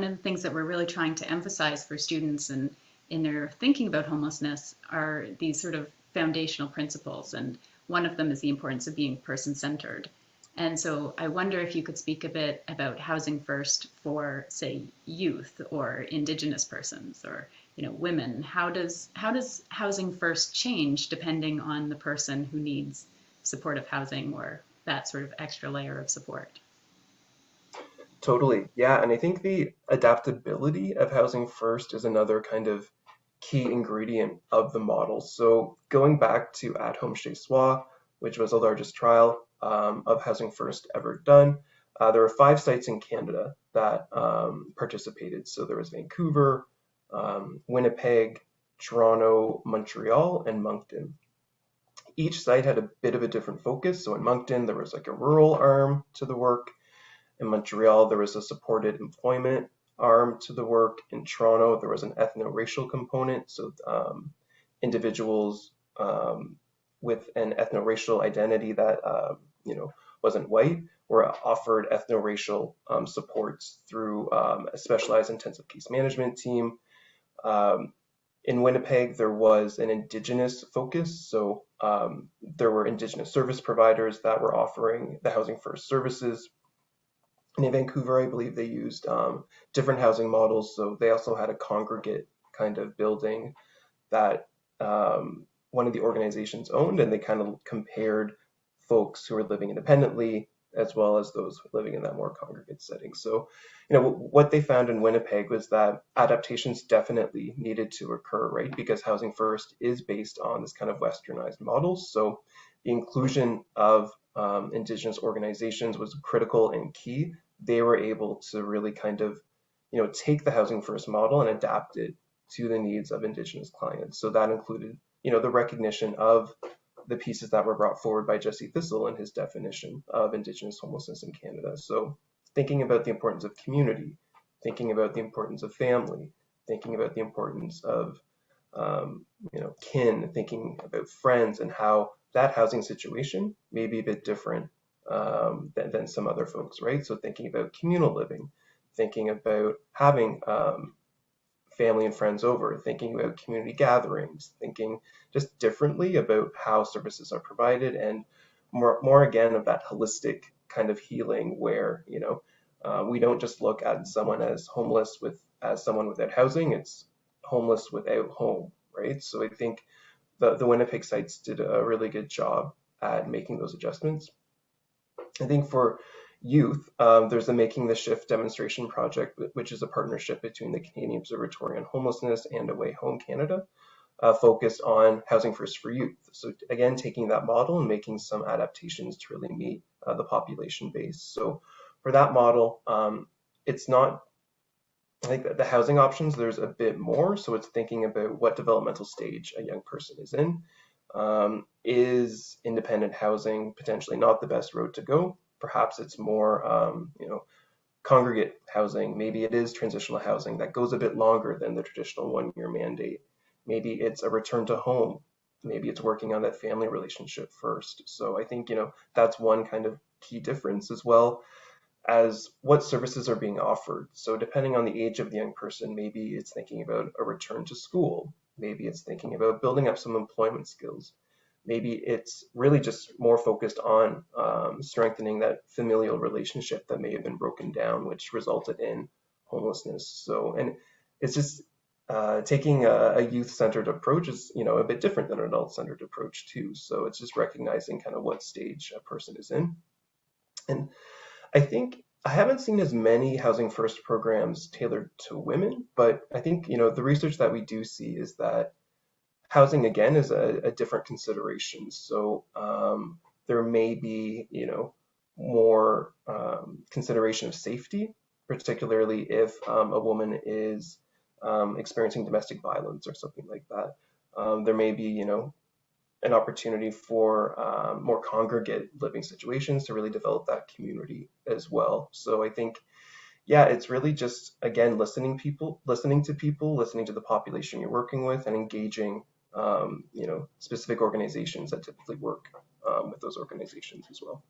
one of the things that we're really trying to emphasize for students and in their thinking about homelessness are these sort of foundational principles. And one of them is the importance of being person-centered. And so I wonder if you could speak a bit about housing first for, say, youth or Indigenous persons or women. How does housing first change depending on the person who needs supportive housing or that sort of extra layer of support? Totally. Yeah. And I think the adaptability of housing first is another kind of key ingredient of the model. So going back to At Home Chez Soi, which was the largest trial of housing first ever done, there were 5 sites in Canada that participated. So there was Vancouver, Winnipeg, Toronto, Montreal, and Moncton. Each site had a bit of a different focus. So in Moncton, there was like a rural arm to the work. In Montreal, there was a supported employment arm to the work. In Toronto, there was an ethno-racial component. So individuals with an ethno-racial identity that wasn't white were offered ethno-racial supports through a specialized intensive case management team. In Winnipeg, there was an Indigenous focus. So there were Indigenous service providers that were offering the Housing First services. And in Vancouver, I believe they used different housing models. So they also had a congregate kind of building that one of the organizations owned, and they kind of compared folks who were living independently as well as those living in that more congregate setting. So, what they found in Winnipeg was that adaptations definitely needed to occur, right? Because Housing First is based on this kind of westernized model. So the inclusion of Indigenous organizations was critical and key. They were able to really kind of, take the Housing First model and adapt it to the needs of Indigenous clients. So that included, the recognition of the pieces that were brought forward by Jesse Thistle in his definition of Indigenous homelessness in Canada. So thinking about the importance of community, thinking about the importance of family, thinking about the importance of, kin, thinking about friends and how that housing situation may be a bit different than some other folks, right? So thinking about communal living, thinking about having family and friends over, thinking about community gatherings, thinking just differently about how services are provided, and more again of that holistic kind of healing where we don't just look at someone as homeless as someone without housing. It's homeless without home, right? So I think the Winnipeg sites did a really good job at making those adjustments. I think for youth, there's the Making the Shift demonstration project, which is a partnership between the Canadian Observatory on Homelessness and Away Home Canada, focused on housing first for youth. So again, taking that model and making some adaptations to really meet the population base. So for that model, it's not, I think the housing options, there's a bit more. So it's thinking about what developmental stage a young person is in. Is independent housing potentially not the best road to go? Perhaps it's more, congregate housing. Maybe it is transitional housing that goes a bit longer than the traditional 1-year mandate. Maybe it's a return to home. Maybe it's working on that family relationship first. So I think, that's one kind of key difference, as well as what services are being offered. So depending on the age of the young person, maybe it's thinking about a return to school. Maybe it's thinking about building up some employment skills. Maybe it's really just more focused on strengthening that familial relationship that may have been broken down, which resulted in homelessness. So, and it's just taking a youth-centered approach is, a bit different than an adult-centered approach too. So it's just recognizing kind of what stage a person is in. And I think I haven't seen as many Housing First programs tailored to women, but I think, the research that we do see is that housing, again, is a different consideration. So there may be, more consideration of safety, particularly if a woman is experiencing domestic violence or something like that. There may be, an opportunity for more congregate living situations to really develop that community as well. So I think, yeah, it's really just, again, listening to people, listening to the population you're working with, and engaging, specific organizations that typically work with those organizations as well.